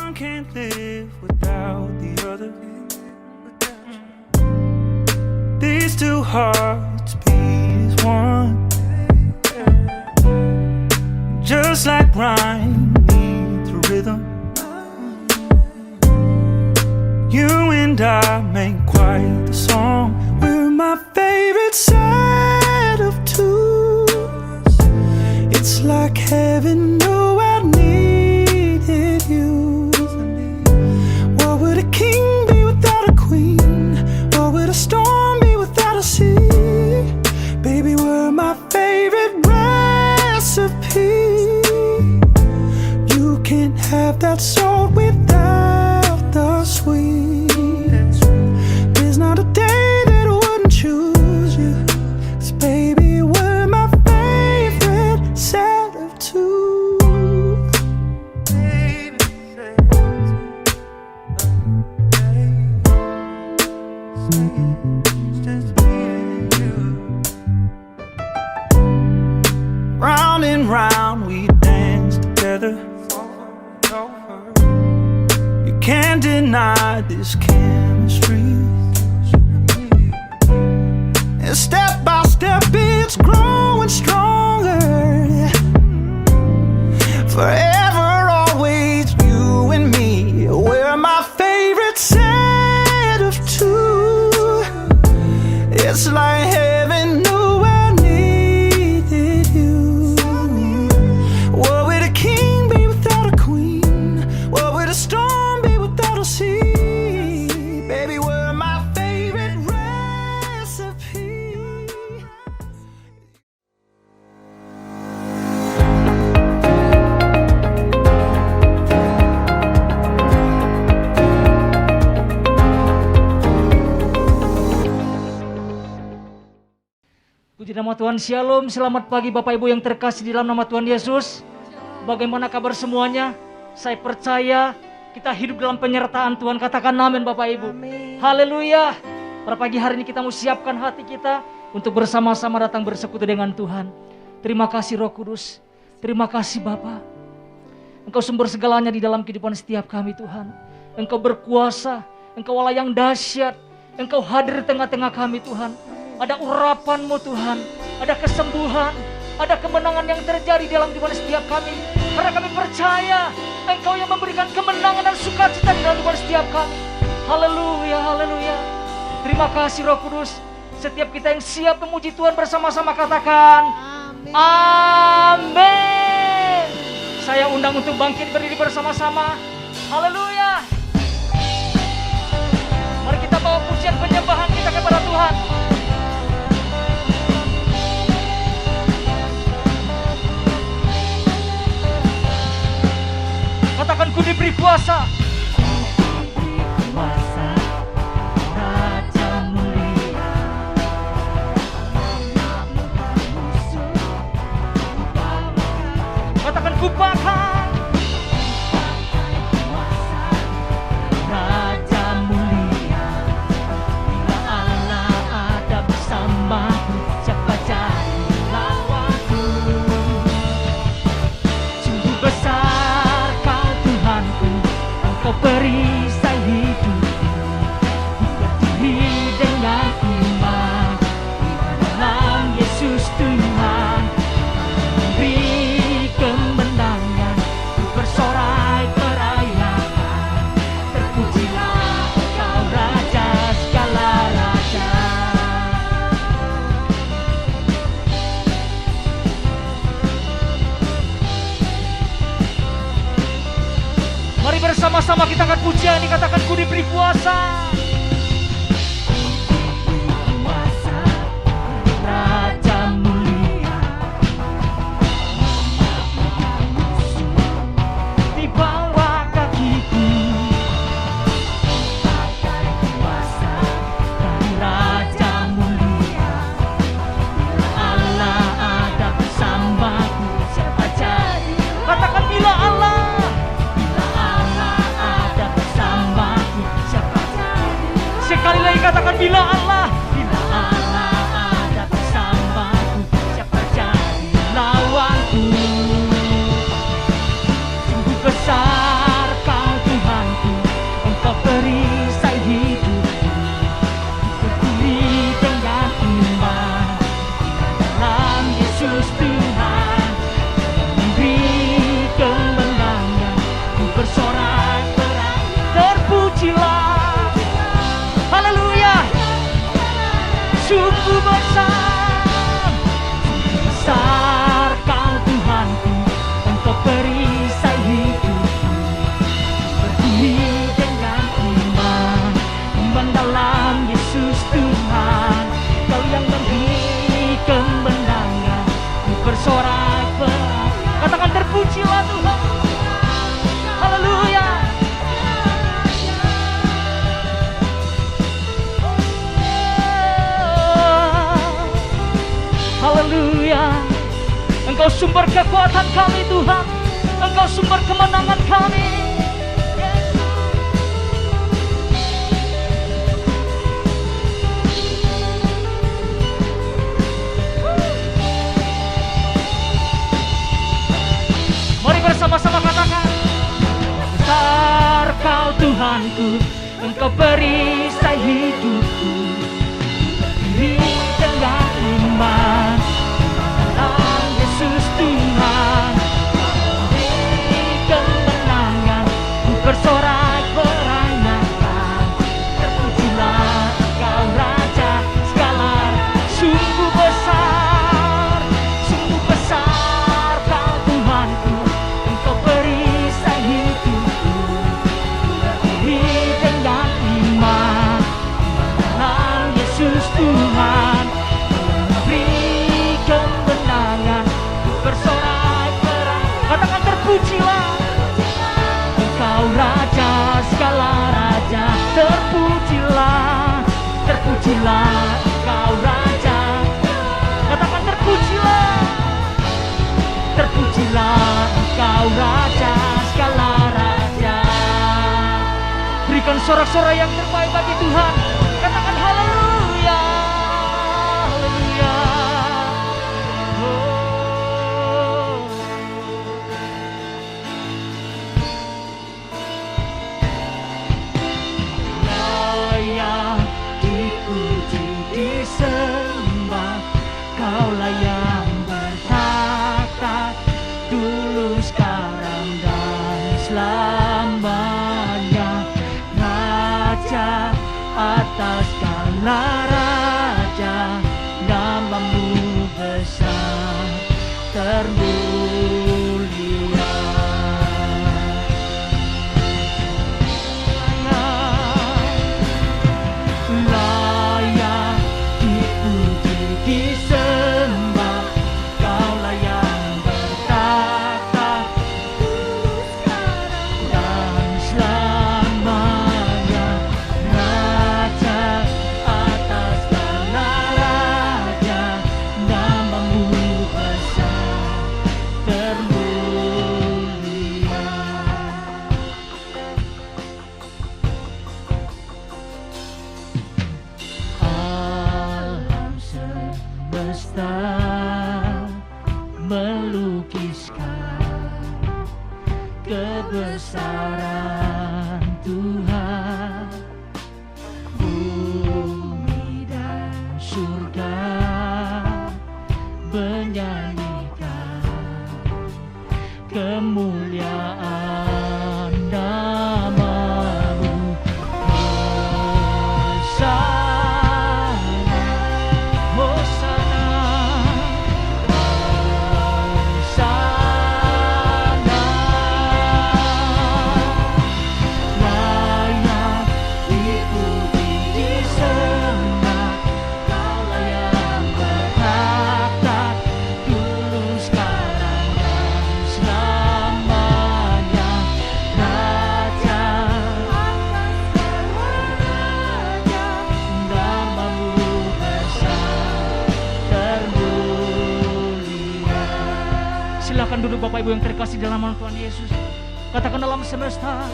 One can't live without the other. These two hearts beat as one. Just like rhyme needs a rhythm, you and I make quite the song. We're my favorite set of two. It's like heaven knew I needed you. What would a king be without a queen? What would a storm be without a sea? Baby, we're my favorite recipe. You can't have that salt without the sweet. There's not a day that I wouldn't choose you. 'Cause baby, we're my favorite set of two. Round and round we dance together. You can't deny this chemistry. And step by step it's growing stronger. Forever, always, you and me. We're my favorite set of two. It's like heaven knew I needed you. What would a king be without a queen? What would a storm be without a sea? Baby, we're my favorite recipe. Puji nama Tuhan, Shalom, selamat pagi Bapak Ibu yang terkasih di dalam nama Tuhan Yesus. Bagaimana kabar semuanya? Saya percaya kita hidup dalam penyertaan Tuhan. Katakan amin Bapak Ibu. Haleluya. Pada pagi hari ini kita mau siapkan hati kita untuk bersama-sama datang bersekutu dengan Tuhan. Terima kasih Roh Kudus. Terima kasih Bapa. Engkau sumber segalanya di dalam kehidupan setiap kami Tuhan. Engkau berkuasa, Engkau Allah yang dahsyat. Engkau hadir di tengah-tengah kami Tuhan. Ada urapan-Mu Tuhan, ada kesembuhan, ada kemenangan yang terjadi dalam kehidupan setiap kami. Karena kami percaya Engkau yang memberikan kemenangan dan sukacita di dalam kehidupan setiap kami. Haleluya, haleluya. Terima kasih Roh Kudus. Setiap kita yang siap memuji Tuhan bersama-sama katakan amin. Saya undang untuk bangkit berdiri bersama-sama. Haleluya. Mari kita bawa pujian penyembahan kita kepada Tuhan. Katakan ku diberi kuasa. Kuasa Raja mulia, Katakan ku bakal. Raja mulia. Bila Allah ada bersamaku, siapa jadi lawanku? Sungguh besar Kau Tuhanku, Engkau perisai hidupku. Ku berdiri dengan iman di dalam Yesus Tuhan. Beri kemenangan, ku bersorai perayaan. Terpujilah Engkau Raja segala raja. Mari bersama-sama kita akan pujian ini, katakan ku diberi kuasa. Kuasa Raja mulia, Di bawah kakiku. pakai kuasa dari Raja mulia. Bila Allah ada bersamaku, siapa jadi Katakan bila Allah. Bila Allah ada bersamaku, siapa jadi Engkau sumber kekuatan kami Tuhan, Engkau sumber kemenangan kami. Mari bersama-sama katakan, besar Kau Tuhanku, Engkau perisai hidupku, diri dengan iman dalam Yesus Tuhan, diri kemenangan, ku bersorak beranyakan, terpujilah Engkau Raja segala, sungguh besar Kau Tuhanku, Engkau perisai hidupku, diri dengan iman dalam Yesus Tuhan, beri kemenangan, bersorak perang. Katakan terpujilah Engkau Raja segala raja, terpujilah Engkau Raja. Katakan terpujilah Engkau Raja segala raja. Berikan sorak-sorai yang terbaik bagi Tuhan. Katakan haleluya, haleluya. Oh. Layak dipuji, disembah, Kaulah yang bertata dulu, sekarang dan selamanya. Raja atas segala raja, namamu besar termulia. Layak dipuji, disembah, Kaulah yang bertata dan selamanya. Raja atas segala raja, namamu besar termulia. Alam semesta melukiskan kebesaran Tuhan, bumi dan surga menyanyikan kemuliaan namamu. Hosana, Hosana, Hosana. Layak dipuji, disembah, Kaulah yang bertata dulu, sekarang dan selamanya. Raja atas segala raja, namamu besar termulia. Silakan duduk Bapak Ibu yang terkasih dalam nama Tuhan Yesus. Katakan dalam semesta,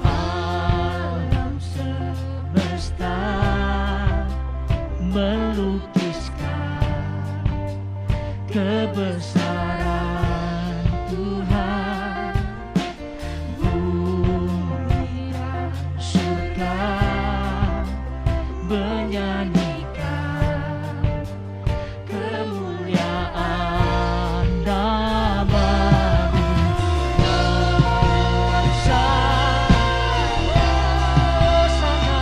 alam semesta melukiskan kebesaran Tuhan, bumi dan surga menyanyikan kemuliaan namamu. Hosana, Hosana.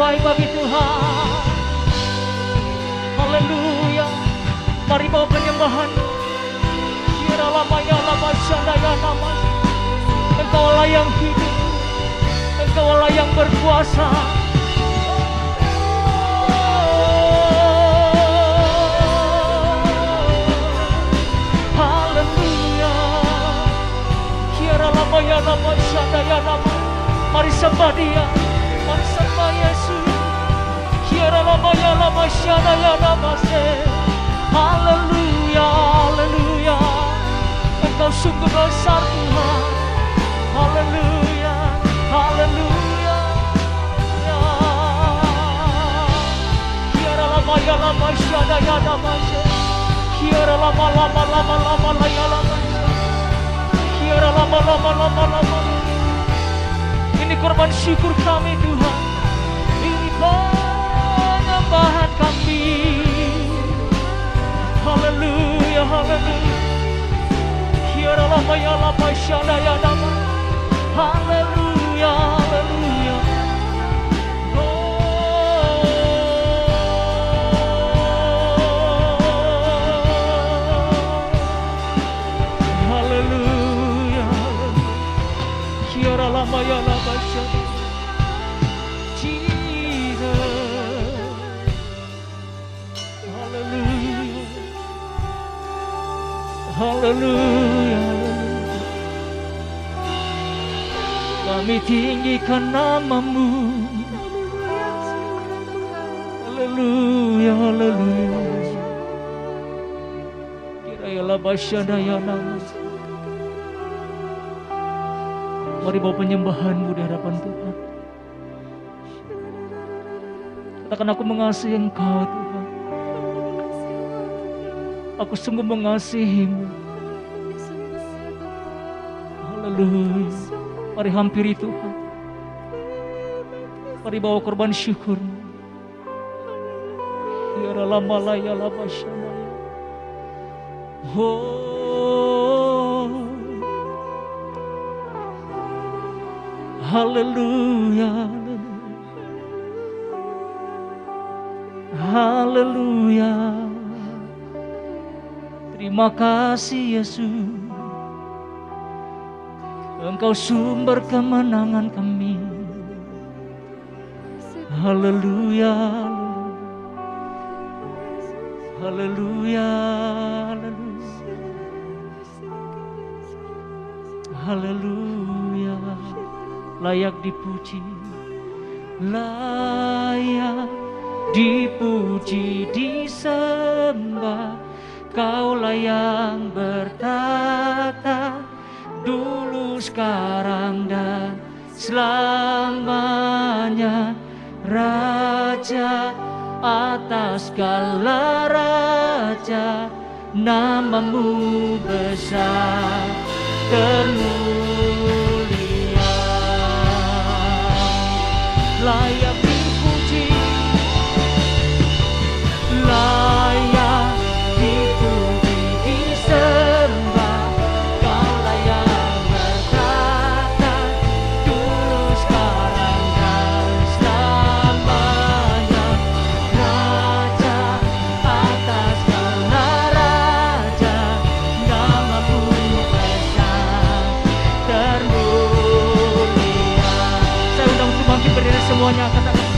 terbaik bagi Tuhan. Haleluya. Mari bawa penyembahan. Kira lama ya lama syadaya nama. Engkau Allah yang hidup, Engkau Allah yang berkuasa. Haleluya. Kira lama ya lama syadaya nama. Mari sembah Dia, mari sembah Yesus. Kira lama ya lama syadaya nama. Haleluya, haleluya. Engkau sungguh besar Tuhan. Haleluya, haleluya. Ya. Kiara lama ya lama syada ya lama. Kiara lama lama lama lama ya lama. Kiara lama lama lama lama. Ini korban syukur kami Tuhan. Ini penyembahan kami. Haleluya, haleluya. Kiara lama ya lama syada ya lama. Haleluya, haleluya. Oh. Haleluya, haleluya. Kiara lama ya lama syada. Jesus. Haleluya. Haleluya. Kami tinggikan nama-Mu. Haleluya, haleluya. Kirayalah basyadaya nama. Mari bawa penyembahan-Mu di hadapan Tuhan. Katakan, aku mengasihi Engkau Tuhan. Aku sungguh mengasihi-Mu. Haleluya. Mari hampiri Tuhan. Mari bawa korban syukur-Mu. Ya lama laya lama syamaya. Oh. Haleluya. Haleluya. Terima kasih Yesus. Engkau sumber kemenangan kami. Haleluya. Haleluya. Haleluya. Layak dipuji. Layak dipuji, disembah. Kaulah yang bertata dulu, sekarang, dan selamanya. Raja atas segala raja, nama-Mu besar termulia. Layak dipuji, layak dipuji, disembah. Kaulah yang bertata dulu, sekarang, dan selamanya. Raja atas segala raja, nama-Mu besar termulia. Saya undang untuk bangkit berdiri semuanya, katakan.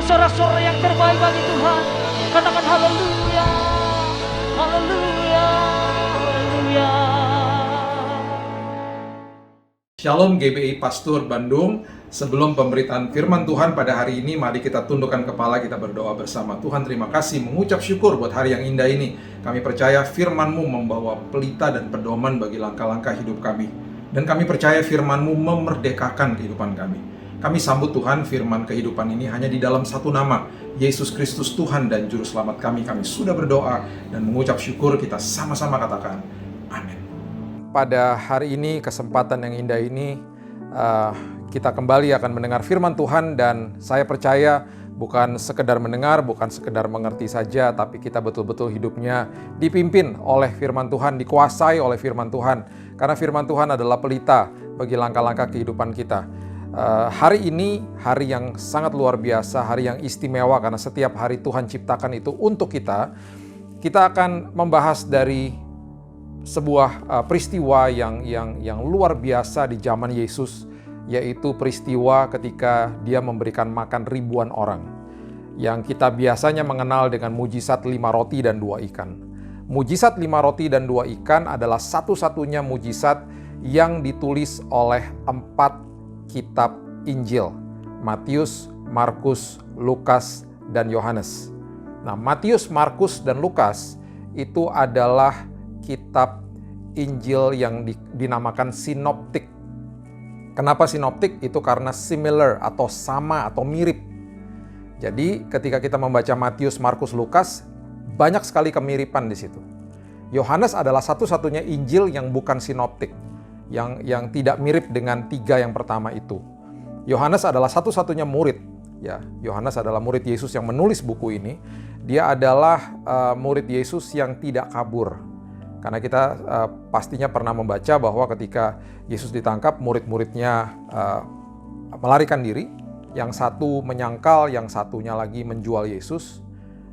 Sorak-sorak yang terbaik bagi Tuhan. Katakan haleluya, haleluya, haleluya. Shalom GBI Pastur Bandung. Sebelum pemberitaan firman Tuhan pada hari ini, mari kita tundukkan kepala, kita berdoa bersama. Tuhan, terima kasih, mengucap syukur buat hari yang indah ini. Kami percaya firman-Mu membawa pelita dan pedoman bagi langkah-langkah hidup kami. Dan kami percaya firman-Mu memerdekakan kehidupan kami. Kami sambut Tuhan, firman kehidupan ini hanya di dalam satu nama, Yesus Kristus Tuhan dan Juru Selamat kami. Kami sudah berdoa dan mengucap syukur, kita sama-sama katakan, amin. Pada hari ini, kesempatan yang indah ini, kita kembali akan mendengar firman Tuhan, dan saya percaya bukan sekedar mendengar, bukan sekedar mengerti saja, tapi kita betul-betul hidupnya dipimpin oleh firman Tuhan, dikuasai oleh firman Tuhan. Karena firman Tuhan adalah pelita bagi langkah-langkah kehidupan kita. Hari ini hari yang sangat luar biasa, hari yang istimewa, karena setiap hari Tuhan ciptakan itu untuk kita. Kita akan membahas dari sebuah peristiwa yang luar biasa di zaman Yesus, yaitu peristiwa ketika dia memberikan makan ribuan orang, yang kita biasanya mengenal dengan mujizat 5 roti dan 2 ikan. Mujizat 5 roti dan 2 ikan adalah satu-satunya mujizat yang ditulis oleh 4 kitab Injil: Matius, Markus, Lukas, dan Yohanes. Nah, Matius, Markus, dan Lukas itu adalah kitab Injil yang dinamakan sinoptik. Kenapa sinoptik? Itu karena similar atau sama atau mirip. Jadi ketika kita membaca Matius, Markus, Lukas, banyak sekali kemiripan di situ. Yohanes adalah satu-satunya Injil yang bukan sinoptik, yang tidak mirip dengan 3 yang pertama itu. Yohanes adalah satu-satunya murid. Ya, Yohanes adalah murid Yesus yang menulis buku ini. Dia adalah murid Yesus yang tidak kabur. Karena kita pastinya pernah membaca bahwa ketika Yesus ditangkap, murid-muridnya melarikan diri. Yang satu menyangkal, yang satunya lagi menjual Yesus.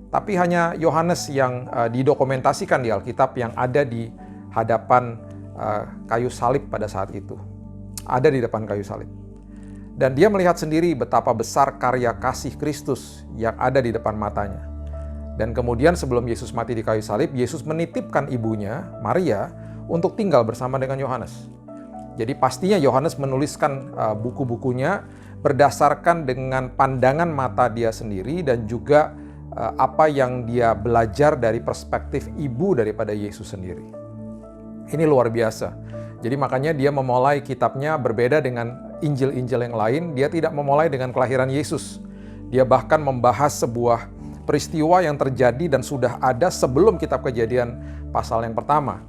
Tapi hanya Yohanes yang didokumentasikan di Alkitab, yang ada di hadapan kayu salib pada saat itu. Ada di depan kayu salib. Dan dia melihat sendiri betapa besar karya kasih Kristus yang ada di depan matanya. Dan kemudian sebelum Yesus mati di kayu salib, Yesus menitipkan ibunya, Maria, untuk tinggal bersama dengan Yohanes. Jadi pastinya Yohanes menuliskan buku-bukunya berdasarkan dengan pandangan mata dia sendiri, dan juga apa yang dia belajar dari perspektif ibu daripada Yesus sendiri. Ini luar biasa. Jadi makanya dia memulai kitabnya berbeda dengan Injil-Injil yang lain. Dia tidak memulai dengan kelahiran Yesus. Dia bahkan membahas sebuah peristiwa yang terjadi dan sudah ada sebelum kitab Kejadian pasal yang pertama.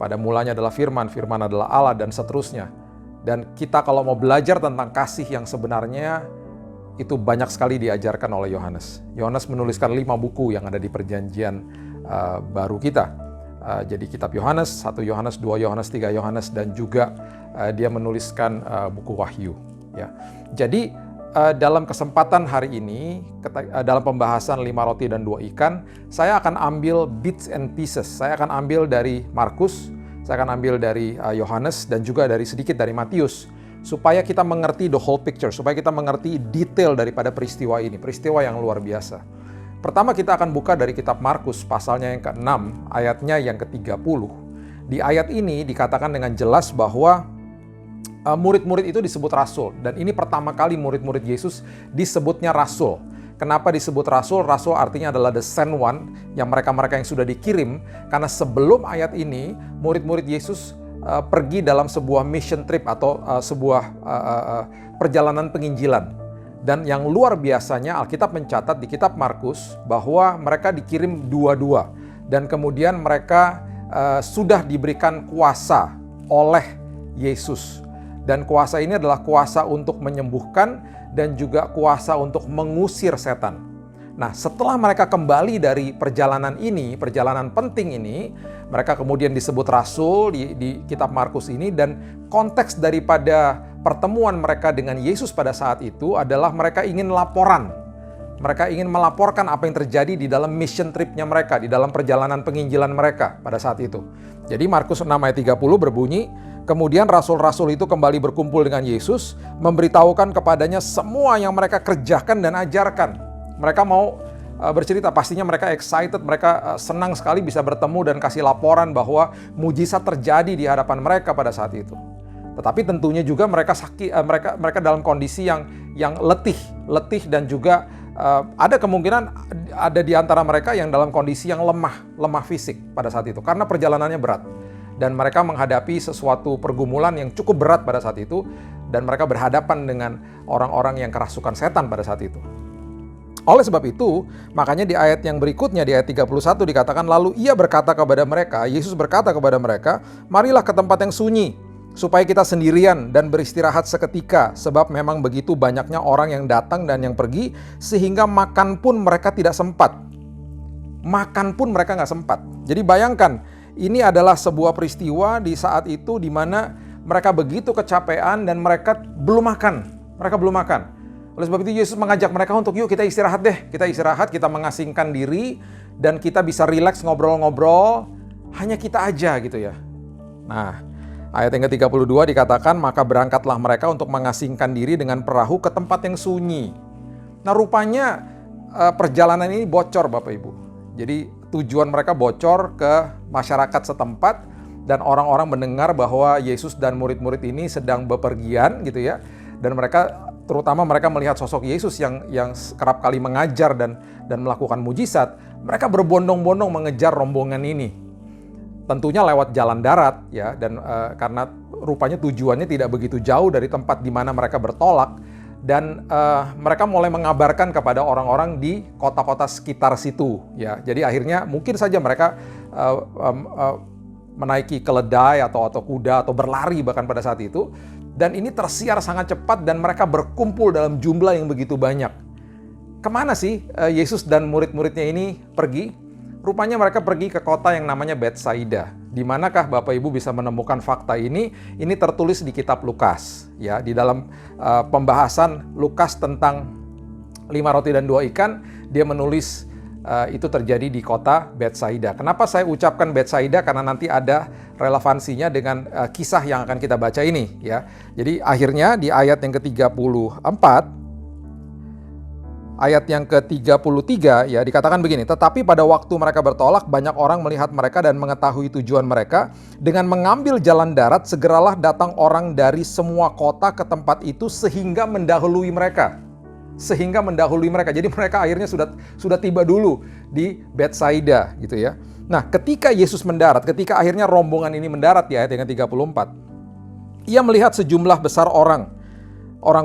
Pada mulanya adalah firman, firman adalah Allah, dan seterusnya. Dan kita kalau mau belajar tentang kasih yang sebenarnya, itu banyak sekali diajarkan oleh Yohanes. Yohanes menuliskan 5 buku yang ada di perjanjian baru kita. Jadi kitab Yohanes, 1 Yohanes, 2 Yohanes, 3 Yohanes, dan juga dia menuliskan buku Wahyu. Ya. Jadi dalam kesempatan hari ini, dalam pembahasan 5 roti dan 2 ikan, saya akan ambil bits and pieces. Saya akan ambil dari Markus, saya akan ambil dari Yohanes, dan juga sedikit dari Matius, supaya kita mengerti the whole picture, supaya kita mengerti detail daripada peristiwa ini, peristiwa yang luar biasa. Pertama kita akan buka dari kitab Markus pasalnya yang ke-6, ayatnya yang ke-30. Di ayat ini dikatakan dengan jelas bahwa murid-murid itu disebut rasul. Dan ini pertama kali murid-murid Yesus disebutnya rasul. Kenapa disebut rasul? Rasul artinya adalah the sent one, yang mereka-mereka yang sudah dikirim. Karena sebelum ayat ini, murid-murid Yesus pergi dalam sebuah mission trip atau sebuah perjalanan penginjilan. Dan yang luar biasanya, Alkitab mencatat di kitab Markus bahwa mereka dikirim 2-2. Dan kemudian mereka sudah diberikan kuasa oleh Yesus. Dan kuasa ini adalah kuasa untuk menyembuhkan dan juga kuasa untuk mengusir setan. Nah, setelah mereka kembali dari perjalanan ini, perjalanan penting ini, mereka kemudian disebut rasul di kitab Markus ini, dan konteks daripada pertemuan mereka dengan Yesus pada saat itu adalah mereka ingin laporan. Mereka ingin melaporkan apa yang terjadi di dalam mission tripnya mereka, di dalam perjalanan penginjilan mereka pada saat itu. Jadi Markus 6 ayat 30 berbunyi, kemudian rasul-rasul itu kembali berkumpul dengan Yesus, memberitahukan kepadanya semua yang mereka kerjakan dan ajarkan. Mereka mau bercerita, pastinya mereka excited, mereka senang sekali bisa bertemu dan kasih laporan bahwa mujizat terjadi di hadapan mereka pada saat itu. Tetapi tentunya juga mereka mereka dalam kondisi yang letih dan juga ada kemungkinan ada di antara mereka yang dalam kondisi yang lemah fisik pada saat itu karena perjalanannya berat dan mereka menghadapi sesuatu pergumulan yang cukup berat pada saat itu dan mereka berhadapan dengan orang-orang yang kerasukan setan pada saat itu. Oleh sebab itu, makanya di ayat yang berikutnya, di ayat 31 dikatakan, lalu ia berkata kepada mereka, Yesus berkata kepada mereka, marilah ke tempat yang sunyi, supaya kita sendirian dan beristirahat seketika, sebab memang begitu banyaknya orang yang datang dan yang pergi, sehingga makan pun mereka tidak sempat. Makan pun mereka nggak sempat. Jadi bayangkan, ini adalah sebuah peristiwa di saat itu di mana mereka begitu kecapean dan mereka belum makan. Mereka belum makan. Oleh sebab itu Yesus mengajak mereka untuk yuk kita istirahat deh. Kita istirahat, kita mengasingkan diri dan kita bisa rileks ngobrol-ngobrol. Hanya kita aja gitu ya. Nah, ayat yang ke-32 dikatakan, maka berangkatlah mereka untuk mengasingkan diri dengan perahu ke tempat yang sunyi. Nah, rupanya perjalanan ini bocor Bapak Ibu. Jadi tujuan mereka bocor ke masyarakat setempat dan orang-orang mendengar bahwa Yesus dan murid-murid ini sedang bepergian gitu ya. Dan mereka terutama mereka melihat sosok Yesus yang kerap kali mengajar dan melakukan mujizat, mereka berbondong-bondong mengejar rombongan ini. Tentunya lewat jalan darat ya, dan karena rupanya tujuannya tidak begitu jauh dari tempat di mana mereka bertolak, dan mereka mulai mengabarkan kepada orang-orang di kota-kota sekitar situ ya. Jadi akhirnya mungkin saja mereka menaiki keledai atau kuda atau berlari bahkan pada saat itu. Dan ini tersiar sangat cepat dan mereka berkumpul dalam jumlah yang begitu banyak. Kemana sih Yesus dan murid-muridnya ini pergi? Rupanya mereka pergi ke kota yang namanya Betsaida. Di manakah Bapak Ibu bisa menemukan fakta ini? Ini tertulis di kitab Lukas. Ya, di dalam pembahasan Lukas tentang 5 roti dan 2 ikan, dia menulis itu terjadi di kota Betsaida. Kenapa saya ucapkan Betsaida? Karena nanti ada relevansinya dengan kisah yang akan kita baca ini ya. Jadi akhirnya di ayat yang ke-34, ayat yang ke-33 ya dikatakan begini, tetapi pada waktu mereka bertolak banyak orang melihat mereka dan mengetahui tujuan mereka, dengan mengambil jalan darat segeralah datang orang dari semua kota ke tempat itu sehingga mendahului mereka. Jadi mereka akhirnya sudah tiba dulu di Betsaida gitu ya. Nah, ketika Yesus mendarat, ketika akhirnya rombongan ini mendarat di ayat yang ke-34, ia melihat sejumlah besar orang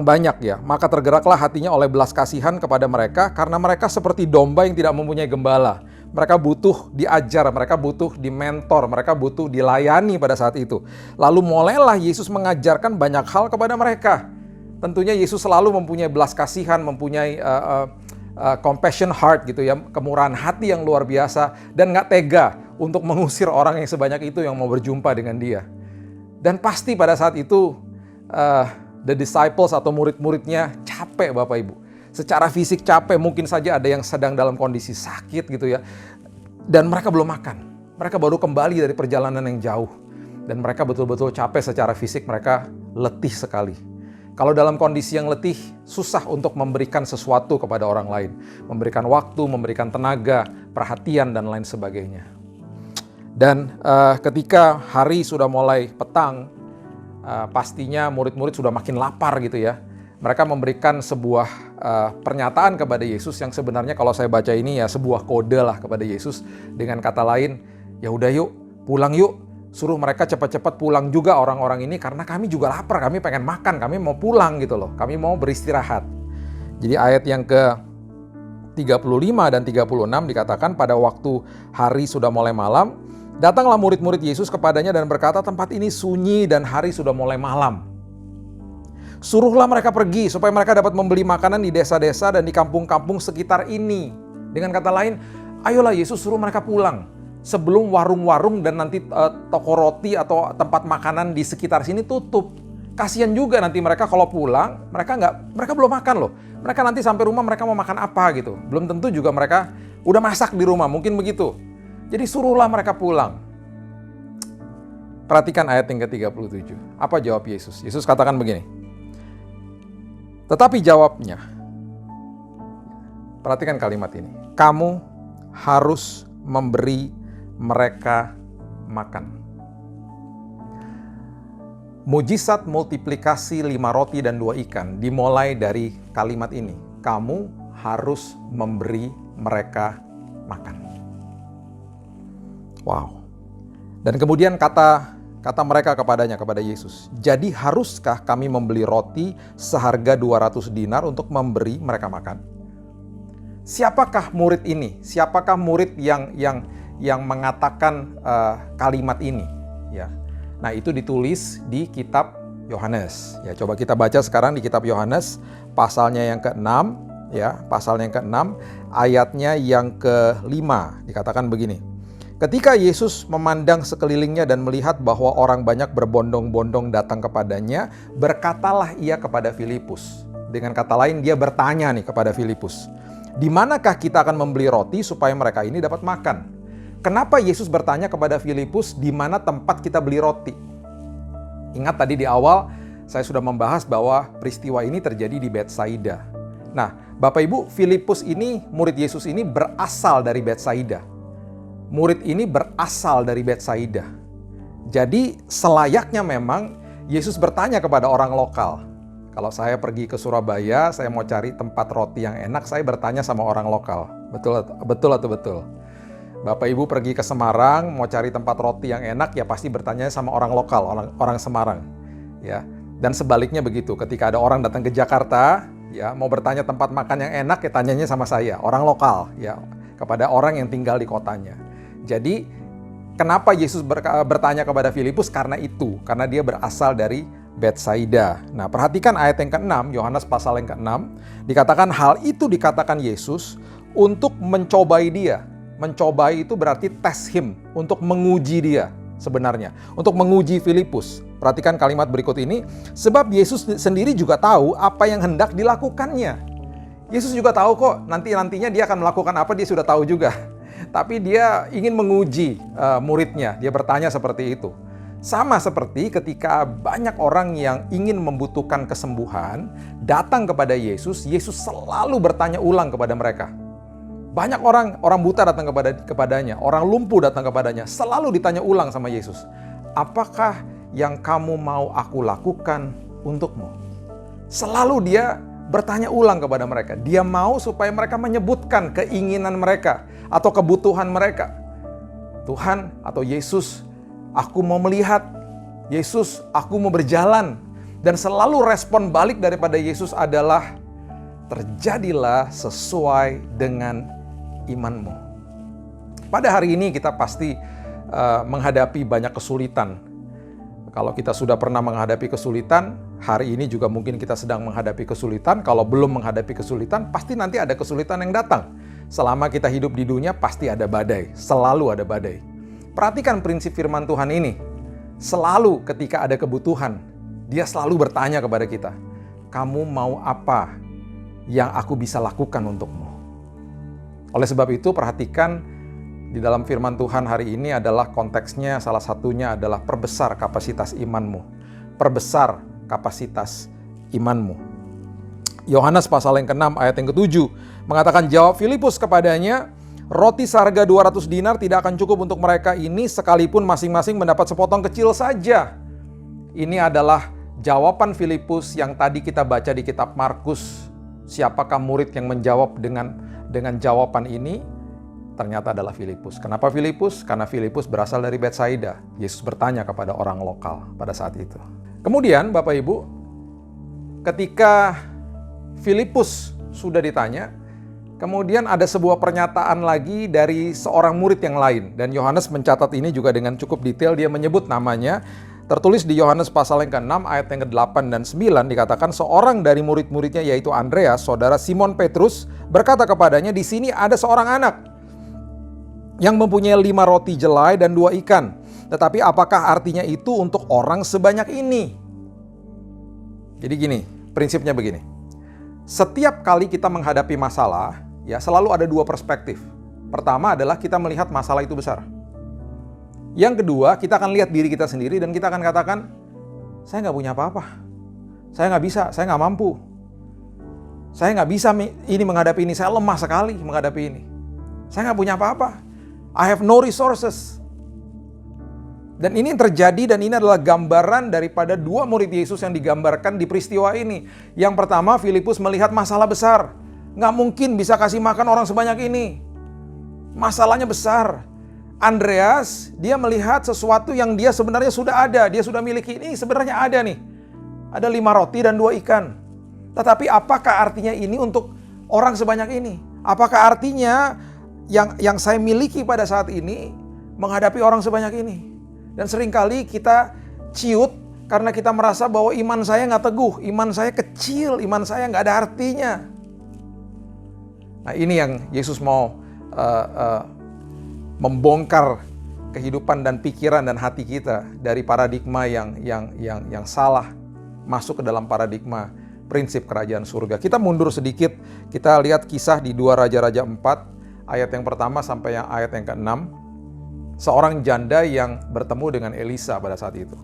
banyak ya, maka tergeraklah hatinya oleh belas kasihan kepada mereka karena mereka seperti domba yang tidak mempunyai gembala. Mereka butuh diajar, mereka butuh dimentor, mereka butuh dilayani pada saat itu. Lalu mulailah Yesus mengajarkan banyak hal kepada mereka. Tentunya Yesus selalu mempunyai belas kasihan, mempunyai compassion heart gitu ya, kemurahan hati yang luar biasa dan gak tega untuk mengusir orang yang sebanyak itu yang mau berjumpa dengan dia. Dan pasti pada saat itu the disciples atau murid-muridnya capek Bapak Ibu. Secara fisik capek, mungkin saja ada yang sedang dalam kondisi sakit gitu ya. Dan mereka belum makan. Mereka baru kembali dari perjalanan yang jauh. Dan mereka betul-betul capek secara fisik, mereka letih sekali. Kalau dalam kondisi yang letih, susah untuk memberikan sesuatu kepada orang lain. Memberikan waktu, memberikan tenaga, perhatian, dan lain sebagainya. Dan ketika hari sudah mulai petang, pastinya murid-murid sudah makin lapar gitu ya. Mereka memberikan sebuah pernyataan kepada Yesus yang sebenarnya kalau saya baca ini ya sebuah kode lah kepada Yesus. Dengan kata lain, ya udah yuk, pulang yuk. Suruh mereka cepat-cepat pulang juga orang-orang ini karena kami juga lapar, kami pengen makan, kami mau pulang gitu loh. Kami mau beristirahat. Jadi ayat yang ke-35 dan 36 dikatakan pada waktu hari sudah mulai malam, datanglah murid-murid Yesus kepadanya dan berkata, tempat ini sunyi dan hari sudah mulai malam. Suruhlah mereka pergi supaya mereka dapat membeli makanan di desa-desa dan di kampung-kampung sekitar ini. Dengan kata lain, ayolah Yesus suruh mereka pulang. Sebelum warung-warung dan nanti toko roti atau tempat makanan di sekitar sini tutup. Kasihan juga nanti mereka kalau pulang, mereka belum makan loh. Mereka nanti sampai rumah mereka mau makan apa gitu. Belum tentu juga mereka udah masak di rumah, mungkin begitu. Jadi suruhlah mereka pulang. Perhatikan ayat yang ke-37. Apa jawab Yesus? Yesus katakan begini. Tetapi jawabnya, perhatikan kalimat ini. Kamu harus memberi mereka makan. Mujizat multiplikasi 5 roti dan 2 ikan dimulai dari kalimat ini. Kamu harus memberi mereka makan. Wow. Dan kemudian kata mereka kepadanya, kepada Yesus, jadi haruskah kami membeli roti seharga 200 dinar untuk memberi mereka makan? Siapakah murid ini? Siapakah murid yang mengatakan kalimat ini? Ya. Nah, itu ditulis di kitab Yohanes. Ya, coba kita baca sekarang di kitab Yohanes, pasalnya yang ke-6, ya, pasalnya yang ke-6, ayatnya yang ke-5. Dikatakan begini. Ketika Yesus memandang sekelilingnya dan melihat bahwa orang banyak berbondong-bondong datang kepadanya, berkatalah ia kepada Filipus. Dengan kata lain, dia bertanya nih kepada Filipus, di manakah kita akan membeli roti supaya mereka ini dapat makan? Kenapa Yesus bertanya kepada Filipus di mana tempat kita beli roti? Ingat tadi di awal saya sudah membahas bahwa peristiwa ini terjadi di Betsaida. Nah, Bapak Ibu, Filipus ini, murid Yesus ini berasal dari Betsaida. Murid ini berasal dari Betsaida. Jadi selayaknya memang Yesus bertanya kepada orang lokal. Kalau saya pergi ke Surabaya, saya mau cari tempat roti yang enak, saya bertanya sama orang lokal. Betul atau betul? Bapak Ibu pergi ke Semarang, mau cari tempat roti yang enak, ya pasti bertanya sama orang lokal, orang Semarang. Ya. Dan sebaliknya begitu, ketika ada orang datang ke Jakarta, ya mau bertanya tempat makan yang enak, ya tanyanya sama saya, orang lokal, ya, kepada orang yang tinggal di kotanya. Jadi, kenapa Yesus bertanya kepada Filipus? Karena itu, karena dia berasal dari Betsaida. Nah, perhatikan ayat yang ke-6, Yohanes pasal yang ke-6, dikatakan hal itu dikatakan Yesus untuk mencobai dia. Mencobai itu berarti tes him, untuk menguji dia sebenarnya, untuk menguji Filipus. Perhatikan kalimat berikut ini, sebab Yesus sendiri juga tahu apa yang hendak dilakukannya. Yesus juga tahu kok nantinya dia akan melakukan apa, dia sudah tahu juga. Tapi dia ingin menguji muridnya, dia bertanya seperti itu. Sama seperti ketika banyak orang yang ingin membutuhkan kesembuhan, datang kepada Yesus, Yesus selalu bertanya ulang kepada mereka. Banyak orang buta datang kepadanya, orang lumpuh datang kepadanya, selalu ditanya ulang sama Yesus. Apakah yang kamu mau aku lakukan untukmu? Selalu dia bertanya ulang kepada mereka. Dia mau supaya mereka menyebutkan keinginan mereka atau kebutuhan mereka. Tuhan atau Yesus, aku mau melihat. Yesus, aku mau berjalan. Dan selalu respon balik daripada Yesus adalah, terjadilah sesuai dengan imanmu. Pada hari ini kita pasti menghadapi banyak kesulitan. Kalau kita sudah pernah menghadapi kesulitan, hari ini juga mungkin kita sedang menghadapi kesulitan. Kalau belum menghadapi kesulitan, pasti nanti ada kesulitan yang datang. Selama kita hidup di dunia, pasti ada badai. Selalu ada badai. Perhatikan prinsip firman Tuhan ini. Selalu ketika ada kebutuhan, dia selalu bertanya kepada kita, kamu mau apa yang aku bisa lakukan untukmu? Oleh sebab itu, perhatikan di dalam firman Tuhan hari ini adalah konteksnya, salah satunya adalah perbesar kapasitas imanmu. Perbesar kapasitas imanmu. Yohanes pasal yang ke-6 ayat yang ke-7 mengatakan, jawab Filipus kepadanya, roti seharga 200 dinar tidak akan cukup untuk mereka ini sekalipun masing-masing mendapat sepotong kecil saja. Ini adalah jawaban Filipus yang tadi kita baca di kitab Markus. Siapakah murid yang menjawab dengan jawaban ini? Ternyata adalah Filipus. Kenapa Filipus? Karena Filipus berasal dari Betsaida. Yesus bertanya kepada orang lokal pada saat itu. Kemudian Bapak Ibu, ketika Filipus sudah ditanya, kemudian ada sebuah pernyataan lagi dari seorang murid yang lain. Dan Yohanes mencatat ini juga dengan cukup detail, dia menyebut namanya. Tertulis di Yohanes pasal yang ke-6 ayat yang ke-8 dan 9 dikatakan seorang dari murid-muridnya yaitu Andreas, saudara Simon Petrus, berkata kepadanya, di sini ada seorang anak yang mempunyai 5 roti jelai dan 2 ikan. Tetapi apakah artinya itu untuk orang sebanyak ini? Jadi gini, prinsipnya begini. Setiap kali kita menghadapi masalah, ya selalu ada 2 perspektif. Pertama adalah kita melihat masalah itu besar. Yang kedua, kita akan lihat diri kita sendiri dan kita akan katakan, saya nggak punya apa-apa. Saya nggak bisa, saya nggak mampu. Saya nggak bisa ini menghadapi ini, saya lemah sekali menghadapi ini. Saya nggak punya apa-apa. I have no resources. Dan ini yang terjadi dan ini adalah gambaran daripada dua murid Yesus yang digambarkan di peristiwa ini. Yang pertama, Filipus melihat masalah besar. Nggak mungkin bisa kasih makan orang sebanyak ini. Masalahnya besar. Andreas, dia melihat sesuatu yang dia sebenarnya sudah ada. Dia sudah miliki, ini sebenarnya ada nih. Ada 5 roti dan 2 ikan. Tetapi apakah artinya ini untuk orang sebanyak ini? Apakah artinya yang saya miliki pada saat ini menghadapi orang sebanyak ini? Dan seringkali kita ciut karena kita merasa bahwa iman saya nggak teguh, iman saya kecil, iman saya nggak ada artinya. Nah, ini yang Yesus mau membongkar kehidupan dan pikiran dan hati kita dari paradigma yang salah, masuk ke dalam paradigma prinsip kerajaan surga. Kita mundur sedikit, kita lihat kisah di 2 Raja-Raja 4, ayat yang pertama sampai yang ayat yang ke-6. Seorang janda yang bertemu dengan Elisa pada saat itu.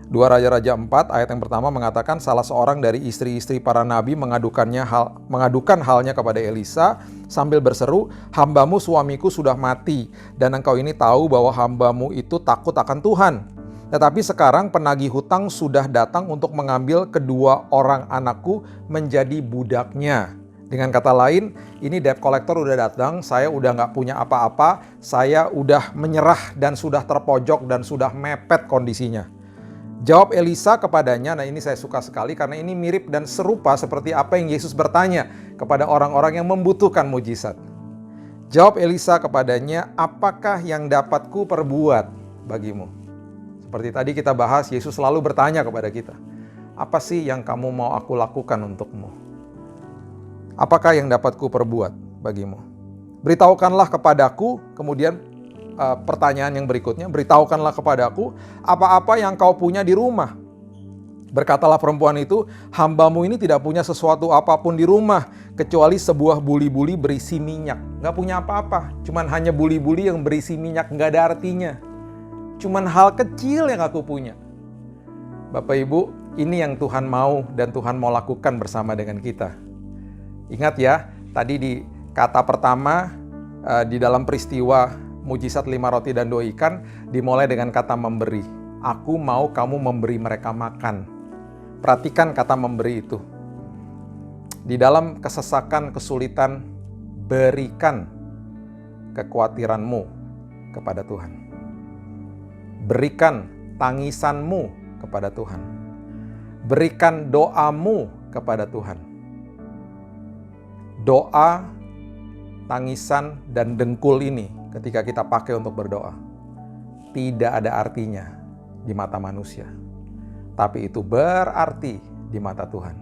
2 Raja-Raja 4 ayat yang pertama mengatakan salah seorang dari istri-istri para nabi mengadukan halnya kepada Elisa sambil berseru, "Hambamu suamiku sudah mati dan engkau ini tahu bahwa hambamu itu takut akan Tuhan. Tetapi sekarang penagih hutang sudah datang untuk mengambil kedua orang anakku menjadi budaknya." Dengan kata lain, ini debt collector udah datang, saya udah nggak punya apa-apa, saya udah menyerah dan sudah terpojok dan sudah mepet kondisinya. Jawab Elisa kepadanya, nah ini saya suka sekali karena ini mirip dan serupa seperti apa yang Yesus bertanya kepada orang-orang yang membutuhkan mujizat. Jawab Elisa kepadanya, "Apakah yang dapat ku perbuat bagimu?" Seperti tadi kita bahas, Yesus selalu bertanya kepada kita, "Apa sih yang kamu mau aku lakukan untukmu? Apakah yang dapat ku perbuat bagimu? Beritahukanlah kepadaku," kemudian pertanyaan yang berikutnya, "Beritahukanlah kepadaku apa-apa yang kau punya di rumah." Berkatalah perempuan itu, "Hambamu ini tidak punya sesuatu apapun di rumah, kecuali sebuah buli-buli berisi minyak." Gak punya apa-apa, cuman hanya buli-buli yang berisi minyak, gak ada artinya. Cuman hal kecil yang aku punya. Bapak Ibu, ini yang Tuhan mau dan Tuhan mau lakukan bersama dengan kita. Ingat ya, tadi di kata pertama di dalam peristiwa mujizat 5 roti dan 2 ikan dimulai dengan kata memberi. Aku mau kamu memberi mereka makan. Perhatikan kata memberi itu. Di dalam kesesakan, kesulitan, berikan kekhawatiranmu kepada Tuhan. Berikan tangisanmu kepada Tuhan. Berikan doamu kepada Tuhan. Doa, tangisan, dan dengkul ini ketika kita pakai untuk berdoa tidak ada artinya di mata manusia, tapi itu berarti di mata Tuhan.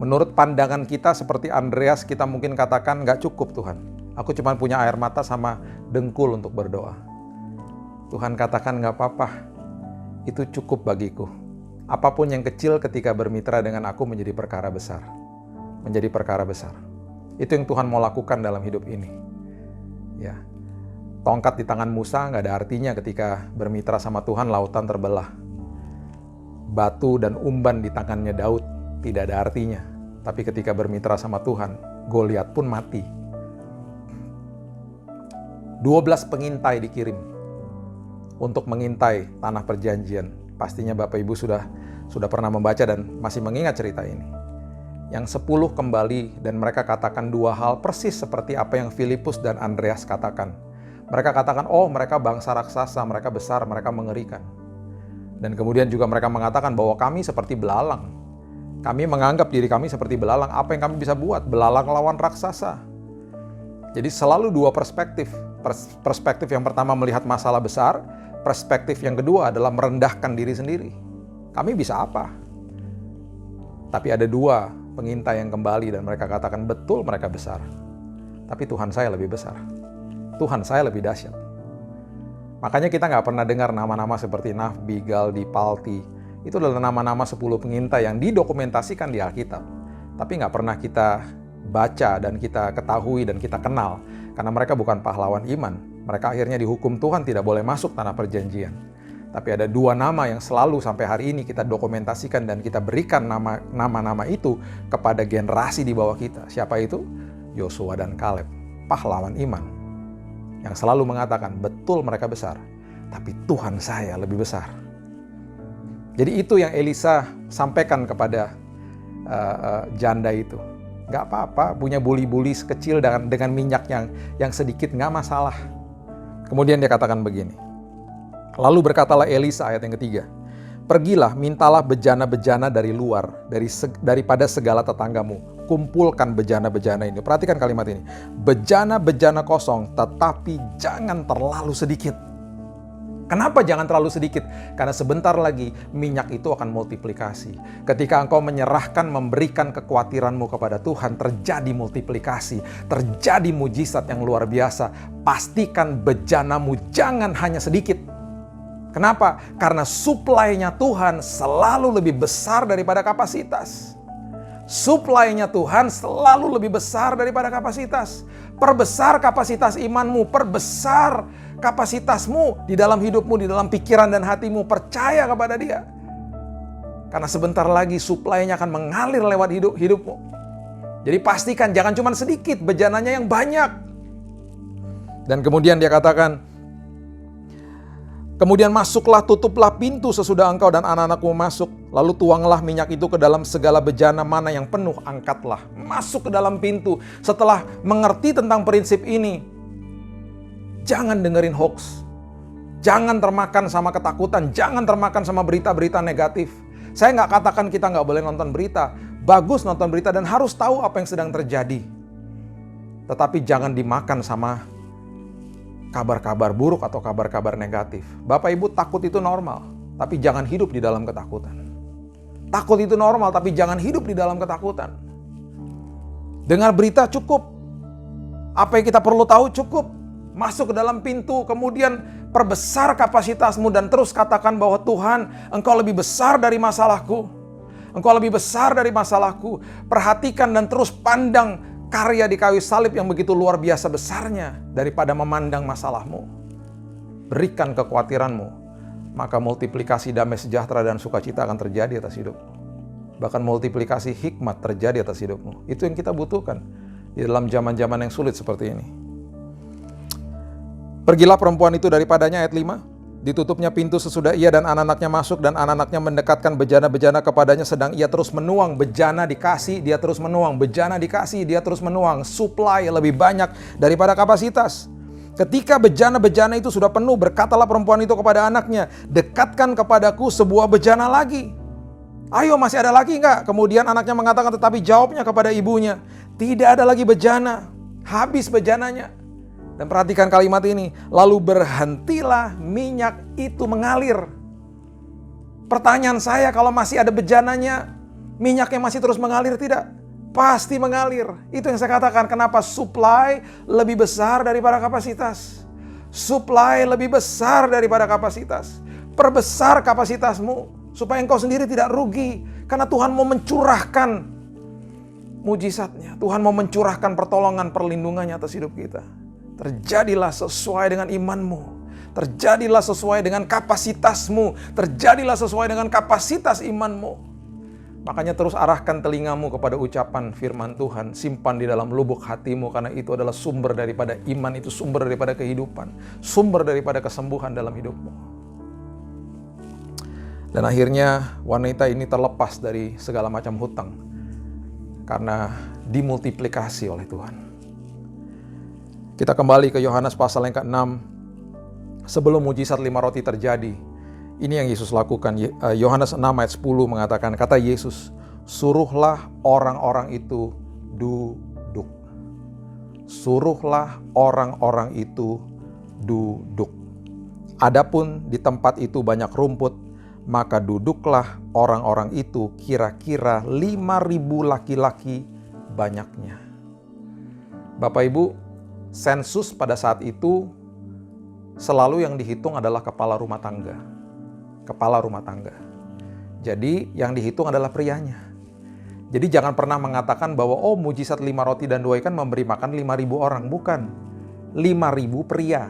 Menurut pandangan kita seperti Andreas, kita mungkin katakan, "Gak cukup Tuhan, aku cuma punya air mata sama dengkul untuk berdoa." Tuhan katakan, "Gak apa-apa, itu cukup bagiku. Apapun yang kecil ketika bermitra dengan aku menjadi perkara besar." Menjadi perkara besar. Itu yang Tuhan mau lakukan dalam hidup ini. Ya, tongkat di tangan Musa nggak ada artinya ketika bermitra sama Tuhan, lautan terbelah. Batu dan umban di tangannya Daud tidak ada artinya. Tapi ketika bermitra sama Tuhan, Goliat pun mati. 12 pengintai dikirim untuk mengintai tanah perjanjian. Pastinya Bapak Ibu sudah pernah membaca dan masih mengingat cerita ini. Yang 10 kembali dan mereka katakan 2 hal persis seperti apa yang Filipus dan Andreas katakan. Mereka katakan, "Oh, mereka bangsa raksasa, mereka besar, mereka mengerikan." Dan kemudian juga mereka mengatakan bahwa kami seperti belalang. Kami menganggap diri kami seperti belalang. Apa yang kami bisa buat? Belalang lawan raksasa. Jadi selalu 2 perspektif. Perspektif yang pertama melihat masalah besar, perspektif yang kedua adalah merendahkan diri sendiri. Kami bisa apa? Tapi ada 2 pengintai yang kembali dan mereka katakan, "Betul mereka besar, tapi Tuhan saya lebih besar. Tuhan saya lebih dahsyat." Makanya kita nggak pernah dengar nama-nama seperti Nafbi, Galdi, Palti. Itu adalah nama-nama 10 pengintai yang didokumentasikan di Alkitab. Tapi nggak pernah kita baca dan kita ketahui dan kita kenal. Karena mereka bukan pahlawan iman. Mereka akhirnya dihukum Tuhan tidak boleh masuk tanah perjanjian. Tapi ada 2 nama yang selalu sampai hari ini kita dokumentasikan dan kita berikan nama-nama itu kepada generasi di bawah kita. Siapa itu? Yosua dan Kaleb, pahlawan iman. Yang selalu mengatakan, betul mereka besar, tapi Tuhan saya lebih besar. Jadi itu yang Elisa sampaikan kepada janda itu. Gak apa-apa punya buli-buli sekecil dengan minyak yang sedikit, gak masalah. Kemudian dia katakan begini. Lalu berkatalah Elisa, ayat yang ketiga, pergilah, mintalah bejana-bejana dari luar, daripada segala tetanggamu. Kumpulkan bejana-bejana ini. Perhatikan kalimat ini. Bejana-bejana kosong, tetapi jangan terlalu sedikit. Kenapa jangan terlalu sedikit? Karena sebentar lagi minyak itu akan multiplikasi. Ketika engkau menyerahkan, memberikan kekhawatiranmu kepada Tuhan, terjadi multiplikasi, terjadi mujizat yang luar biasa. Pastikan bejanamu jangan hanya sedikit. Kenapa? Karena suplainya Tuhan selalu lebih besar daripada kapasitas. Suplainya Tuhan selalu lebih besar daripada kapasitas. Perbesar kapasitas imanmu, perbesar kapasitasmu di dalam hidupmu, di dalam pikiran dan hatimu. Percaya kepada Dia. Karena sebentar lagi suplainya akan mengalir lewat hidupmu. Jadi pastikan jangan cuma sedikit, bejananya yang banyak. Dan kemudian dia katakan, kemudian masuklah, tutuplah pintu sesudah engkau dan anak-anakmu masuk. Lalu tuanglah minyak itu ke dalam segala bejana, mana yang penuh angkatlah. Masuk ke dalam pintu. Setelah mengerti tentang prinsip ini, jangan dengerin hoax. Jangan termakan sama ketakutan. Jangan termakan sama berita-berita negatif. Saya nggak katakan kita nggak boleh nonton berita. Bagus nonton berita dan harus tahu apa yang sedang terjadi. Tetapi jangan dimakan sama kabar-kabar buruk atau kabar-kabar negatif. Bapak Ibu, takut itu normal, tapi jangan hidup di dalam ketakutan. Takut itu normal, tapi jangan hidup di dalam ketakutan. Dengar berita cukup. Apa yang kita perlu tahu cukup. Masuk ke dalam pintu, kemudian perbesar kapasitasmu dan terus katakan bahwa Tuhan, Engkau lebih besar dari masalahku. Engkau lebih besar dari masalahku. Perhatikan dan terus pandang karya di kayu salib yang begitu luar biasa besarnya daripada memandang masalahmu. Berikan kekhawatiranmu, maka multiplikasi damai sejahtera dan sukacita akan terjadi atas hidupmu. Bahkan multiplikasi hikmat terjadi atas hidupmu. Itu yang kita butuhkan di dalam zaman-zaman yang sulit seperti ini. Pergilah perempuan itu daripadanya, ayat 5. Ditutupnya pintu sesudah ia dan anak-anaknya masuk, dan anak-anaknya mendekatkan bejana-bejana kepadanya, sedang ia terus menuang. Bejana dikasih, dia terus menuang. Bejana dikasih, dia terus menuang. Supply lebih banyak daripada kapasitas. Ketika bejana-bejana itu sudah penuh, berkatalah perempuan itu kepada anaknya, dekatkan kepadaku sebuah bejana lagi. Ayo, masih ada lagi enggak? Kemudian anaknya mengatakan, tetapi jawabnya kepada ibunya, tidak ada lagi bejana, habis bejananya. Dan perhatikan kalimat ini, lalu berhentilah minyak itu mengalir. Pertanyaan saya, kalau masih ada bejananya, minyaknya masih terus mengalir tidak? Pasti mengalir. Itu yang saya katakan, kenapa supply lebih besar daripada kapasitas. Supply lebih besar daripada kapasitas. Perbesar kapasitasmu, supaya engkau sendiri tidak rugi. Karena Tuhan mau mencurahkan mujizatnya. Tuhan mau mencurahkan pertolongan, perlindungannya atas hidup kita. Terjadilah sesuai dengan imanmu. Terjadilah sesuai dengan kapasitasmu. Terjadilah sesuai dengan kapasitas imanmu. Makanya terus arahkan telingamu kepada ucapan firman Tuhan. Simpan di dalam lubuk hatimu, karena itu adalah sumber daripada iman. Itu sumber daripada kehidupan. Sumber daripada kesembuhan dalam hidupmu. Dan akhirnya wanita ini terlepas dari segala macam hutang. Karena dimultiplikasi oleh Tuhan. Kita kembali ke Yohanes pasal yang ke-6. Sebelum mujizat 5 roti terjadi, ini yang Yesus lakukan. Yohanes 6 ayat 10 mengatakan, kata Yesus, suruhlah orang-orang itu duduk. Suruhlah orang-orang itu duduk. Adapun di tempat itu banyak rumput, maka duduklah orang-orang itu, kira-kira 5.000 laki-laki banyaknya. Bapak Ibu, sensus pada saat itu selalu yang dihitung adalah kepala rumah tangga. Kepala rumah tangga. Jadi yang dihitung adalah prianya. Jadi jangan pernah mengatakan bahwa mujizat 5 roti dan 2 ikan memberi makan 5.000 orang. Bukan. 5.000 pria.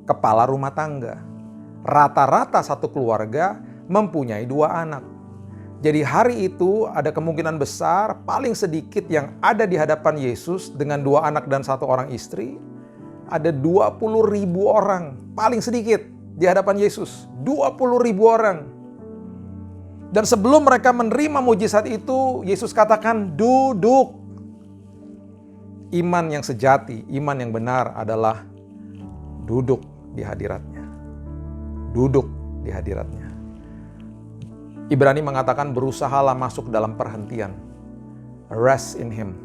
Kepala rumah tangga. Rata-rata satu keluarga mempunyai 2 anak. Jadi hari itu ada kemungkinan besar paling sedikit yang ada di hadapan Yesus dengan 2 anak dan 1 orang istri. Ada 20.000 orang paling sedikit. di hadapan Yesus. 20.000 orang. Dan sebelum mereka menerima mujizat itu, Yesus katakan, duduk. Iman yang sejati, iman yang benar adalah duduk di hadiratnya. Duduk di hadiratnya. Ibrani mengatakan berusahalah masuk dalam perhentian. Rest in Him.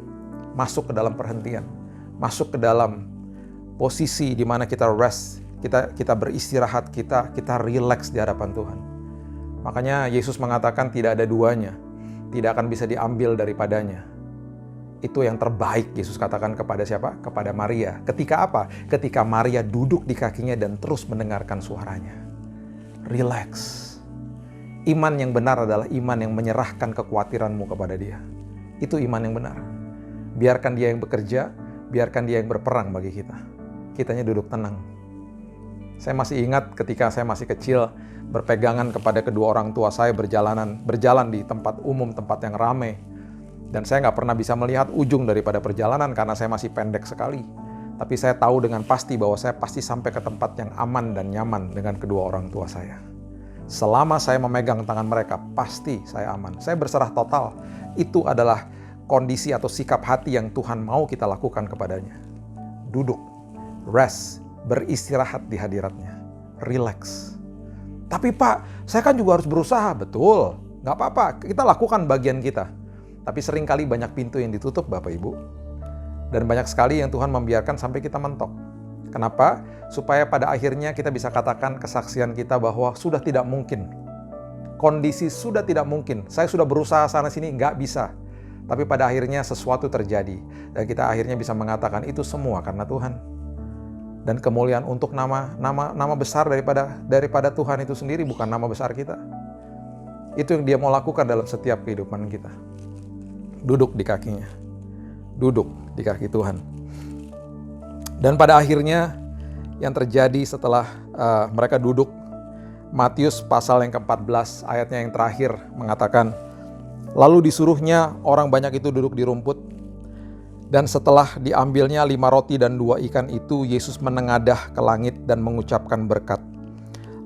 Masuk ke dalam perhentian. Masuk ke dalam posisi di mana kita rest, kita beristirahat, kita relax di hadapan Tuhan. Makanya Yesus mengatakan tidak ada duanya, tidak akan bisa diambil daripadanya. Itu yang terbaik Yesus katakan kepada siapa? Kepada Maria. Ketika apa? Ketika Maria duduk di kakinya dan terus mendengarkan suaranya. Relax. Iman yang benar adalah iman yang menyerahkan kekhawatiranmu kepada Dia. Itu iman yang benar. Biarkan Dia yang bekerja, biarkan Dia yang berperang bagi kita. Kitanya duduk tenang. Saya masih ingat ketika saya masih kecil, berpegangan kepada kedua orang tua saya berjalan di tempat umum, tempat yang ramai. Dan saya nggak pernah bisa melihat ujung daripada perjalanan karena saya masih pendek sekali. Tapi saya tahu dengan pasti bahwa saya pasti sampai ke tempat yang aman dan nyaman dengan kedua orang tua saya. Selama saya memegang tangan mereka, pasti saya aman. Saya berserah total. Itu adalah kondisi atau sikap hati yang Tuhan mau kita lakukan kepadanya. Duduk, rest, beristirahat di hadiratnya, relax. Tapi Pak, saya kan juga harus berusaha. Betul, nggak apa-apa, kita lakukan bagian kita. Tapi seringkali banyak pintu yang ditutup Bapak Ibu. Dan banyak sekali yang Tuhan membiarkan sampai kita mentok. Kenapa? Supaya pada akhirnya kita bisa katakan kesaksian kita bahwa sudah tidak mungkin. Kondisi sudah tidak mungkin. Saya sudah berusaha sana sini, nggak bisa. Tapi pada akhirnya sesuatu terjadi. Dan kita akhirnya bisa mengatakan itu semua karena Tuhan. Dan kemuliaan untuk nama besar daripada Tuhan itu sendiri, bukan nama besar kita. Itu yang Dia mau lakukan dalam setiap kehidupan kita. Duduk di kakinya. Duduk di kaki Tuhan. Dan pada akhirnya yang terjadi setelah mereka duduk, Matius pasal yang ke-14 ayatnya yang terakhir mengatakan, lalu disuruhnya orang banyak itu duduk di rumput. Dan setelah diambilnya 5 roti dan 2 ikan itu, Yesus menengadah ke langit dan mengucapkan berkat.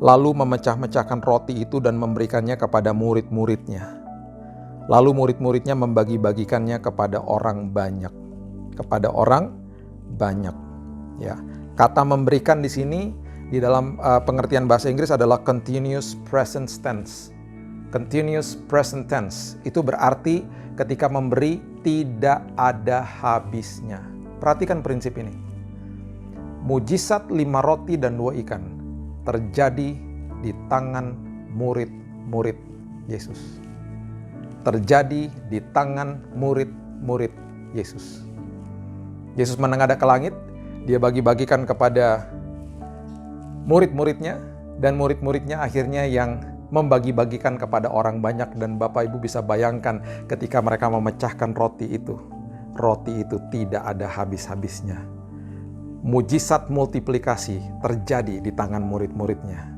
Lalu memecah-mecahkan roti itu dan memberikannya kepada murid-muridnya. Lalu murid-muridnya membagi-bagikannya kepada orang banyak. Kepada orang banyak. Ya, kata memberikan di sini di dalam pengertian bahasa Inggris adalah continuous present tense. Continuous present tense itu berarti ketika memberi tidak ada habisnya. Perhatikan prinsip ini. Mujizat 5 roti dan 2 ikan terjadi di tangan murid-murid Yesus. Terjadi di tangan murid-murid Yesus. Yesus menengadah ke langit, Dia bagi-bagikan kepada murid-muridnya, dan murid-muridnya akhirnya yang membagi-bagikan kepada orang banyak. Dan Bapak Ibu bisa bayangkan ketika mereka memecahkan roti itu tidak ada habis-habisnya. Mujizat multiplikasi terjadi di tangan murid-muridnya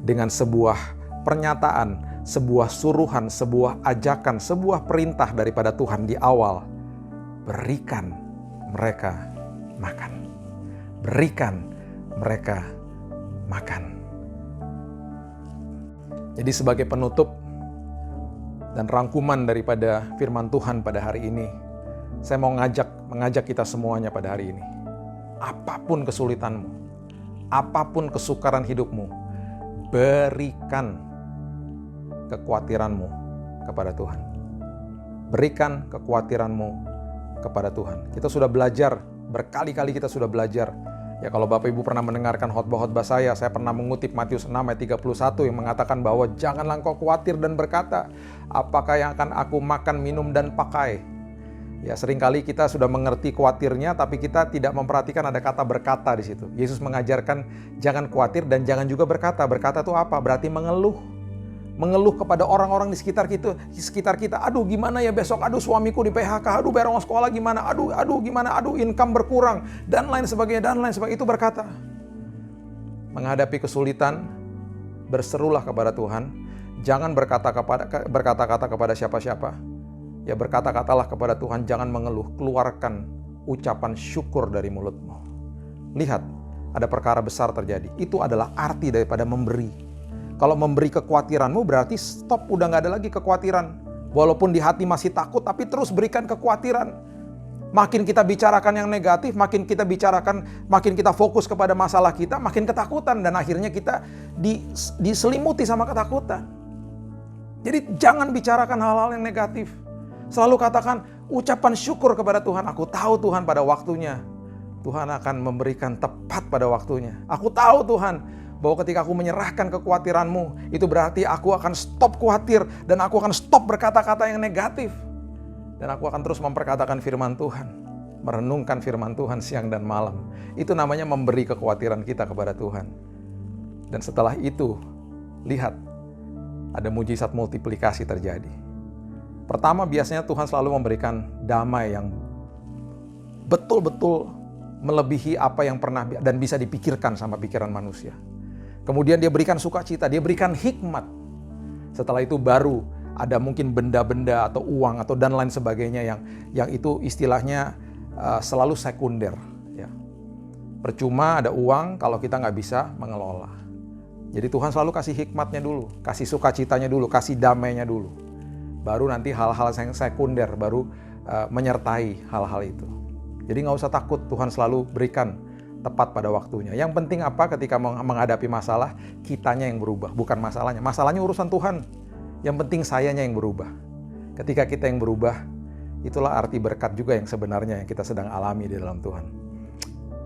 dengan sebuah pernyataan, sebuah suruhan, sebuah ajakan, sebuah perintah daripada Tuhan di awal. Berikan mereka makan. Berikan mereka makan. Jadi sebagai penutup dan rangkuman daripada firman Tuhan pada hari ini, saya mau mengajak kita semuanya pada hari ini. Apapun kesulitanmu, apapun kesukaran hidupmu, berikan kekhawatiranmu kepada Tuhan. Berikan kekhawatiranmu kepada Tuhan. Kita sudah belajar, berkali-kali kita sudah belajar. Ya, kalau Bapak Ibu pernah mendengarkan khotbah-khotbah saya pernah mengutip Matius 6 ayat 31 yang mengatakan bahwa janganlah engkau khawatir dan berkata, apakah yang akan aku makan, minum, dan pakai. Ya, seringkali kita sudah mengerti khawatirnya, tapi kita tidak memperhatikan ada kata berkata di situ. Yesus mengajarkan jangan khawatir dan jangan juga berkata. Berkata itu apa? Berarti mengeluh. Mengeluh kepada orang-orang di sekitar kita. Aduh gimana ya besok, aduh suamiku di PHK, aduh bayar uang sekolah gimana, aduh gimana, aduh income berkurang, dan lain sebagainya. Itu berkata. Menghadapi kesulitan, berserulah kepada Tuhan. Jangan berkata-kata kepada siapa-siapa. Ya, berkata-katalah kepada Tuhan, jangan mengeluh. Keluarkan ucapan syukur dari mulutmu. Lihat, ada perkara besar terjadi. Itu adalah arti daripada memberi. Kalau memberi kekhawatiranmu berarti stop, udah nggak ada lagi kekhawatiran. Walaupun di hati masih takut, tapi terus berikan kekhawatiran. Makin kita bicarakan yang negatif, makin kita fokus kepada masalah kita, makin ketakutan. Dan akhirnya kita diselimuti sama ketakutan. Jadi jangan bicarakan hal-hal yang negatif. Selalu katakan ucapan syukur kepada Tuhan. Aku tahu Tuhan pada waktunya Tuhan akan memberikan tepat pada waktunya. Aku tahu Tuhan bahwa ketika aku menyerahkan kekhawatiranmu, itu berarti aku akan stop khawatir dan aku akan stop berkata-kata yang negatif. Dan aku akan terus memperkatakan firman Tuhan, merenungkan firman Tuhan siang dan malam. Itu namanya memberi kekhawatiran kita kepada Tuhan. Dan setelah itu, lihat, ada mujizat multiplikasi terjadi. Pertama, biasanya Tuhan selalu memberikan damai yang betul-betul melebihi apa yang pernah dan bisa dipikirkan sama pikiran manusia. Kemudian dia berikan sukacita, dia berikan hikmat. Setelah itu baru ada mungkin benda-benda atau uang atau dan lain sebagainya yang itu istilahnya selalu sekunder. Ya. Percuma ada uang kalau kita nggak bisa mengelola. Jadi Tuhan selalu kasih hikmatnya dulu, kasih sukacitanya dulu, kasih damainya dulu. Baru nanti hal-hal yang sekunder baru menyertai hal-hal itu. Jadi nggak usah takut, Tuhan selalu berikan tepat pada waktunya. Yang penting apa ketika menghadapi masalah, kitanya yang berubah, bukan masalahnya. Masalahnya urusan Tuhan. Yang penting sayanya yang berubah. Ketika kita yang berubah, itulah arti berkat juga yang sebenarnya yang kita sedang alami di dalam Tuhan.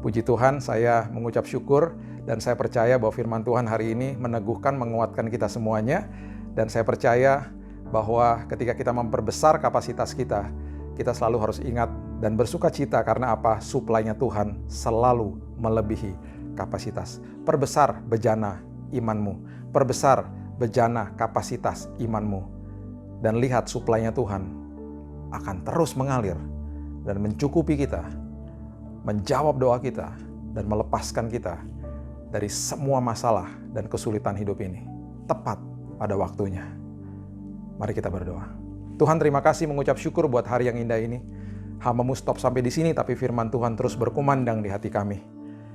Puji Tuhan, saya mengucap syukur dan saya percaya bahwa firman Tuhan hari ini meneguhkan, menguatkan kita semuanya. Dan saya percaya bahwa ketika kita memperbesar kapasitas kita, kita selalu harus ingat dan bersuka cita karena apa? Suplainya Tuhan selalu melebihi kapasitas. Perbesar bejana imanmu. Perbesar bejana kapasitas imanmu. Dan lihat suplainya Tuhan akan terus mengalir dan mencukupi kita, menjawab doa kita, dan melepaskan kita dari semua masalah dan kesulitan hidup ini. Tepat pada waktunya. Mari kita berdoa. Tuhan, terima kasih, mengucap syukur buat hari yang indah ini. Hamba-Mu stop sampai di sini, tapi firman Tuhan terus berkumandang di hati kami.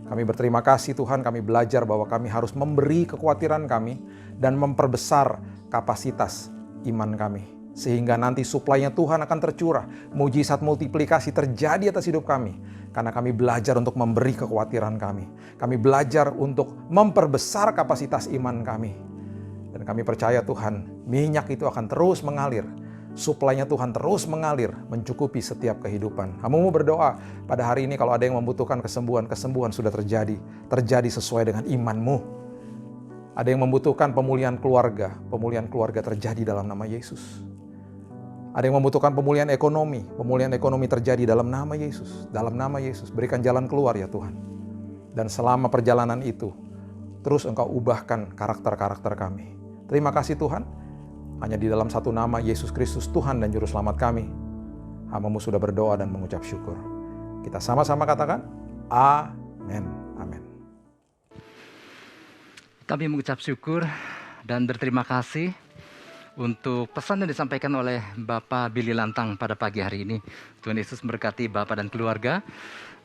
Kami berterima kasih Tuhan, kami belajar bahwa kami harus memberi kekhawatiran kami dan memperbesar kapasitas iman kami. Sehingga nanti suplainya Tuhan akan tercurah, mujizat multiplikasi terjadi atas hidup kami. Karena kami belajar untuk memberi kekhawatiran kami. Kami belajar untuk memperbesar kapasitas iman kami. Dan kami percaya Tuhan, minyak itu akan terus mengalir. Suplainya Tuhan terus mengalir, mencukupi setiap kehidupan. Hamba-Mu berdoa pada hari ini kalau ada yang membutuhkan kesembuhan, kesembuhan sudah terjadi. Terjadi sesuai dengan iman-Mu. Ada yang membutuhkan pemulihan keluarga terjadi dalam nama Yesus. Ada yang membutuhkan pemulihan ekonomi terjadi dalam nama Yesus. Dalam nama Yesus, berikan jalan keluar ya Tuhan. Dan selama perjalanan itu, terus Engkau ubahkan karakter-karakter kami. Terima kasih Tuhan. Hanya di dalam satu nama, Yesus Kristus Tuhan dan Juru Selamat kami. Hamba-Mu sudah berdoa dan mengucap syukur. Kita sama-sama katakan, amin. Amin. Kami mengucap syukur dan berterima kasih untuk pesan yang disampaikan oleh Bapak Billy Lantang pada pagi hari ini. Tuhan Yesus memberkati Bapak dan keluarga.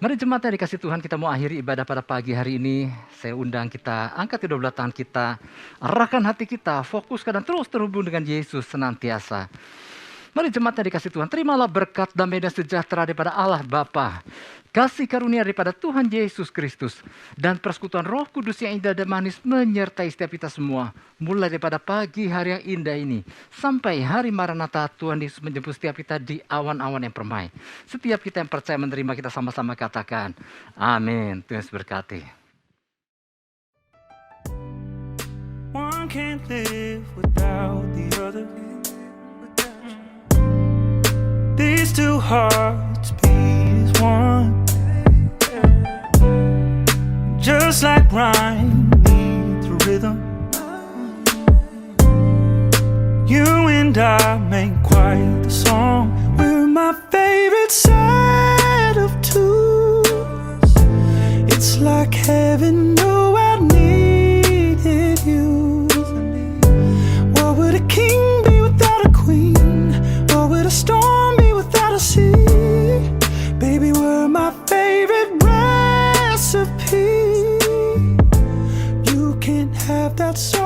Mari jemaat yang dikasih Tuhan, kita mau akhiri ibadah pada pagi hari ini. Saya undang kita, angkat kedua belah tangan kita, arahkan hati kita, fokuskan dan terus terhubung dengan Yesus senantiasa. Mari jemaat yang dikasih Tuhan, terimalah berkat damai dan sejahtera daripada Allah Bapa, kasih karunia daripada Tuhan Yesus Kristus, dan persekutuan Roh Kudus yang indah dan manis menyertai setiap kita semua. Mulai daripada pagi hari yang indah ini, sampai hari Maranatha, Tuhan Yesus menjemput setiap kita di awan-awan yang permai. Setiap kita yang percaya menerima, kita sama-sama katakan, amin. Tuhan Yesus berkati. One can't live without the other. These two hearts beat as one. Just like rhyme needs a rhythm, you and I make quite the song. We're my favorite set of twos. It's like heaven knew I needed you. What would a king be without a queen? What would a storm be without a sea? Baby, we're my favorite recipe. that song.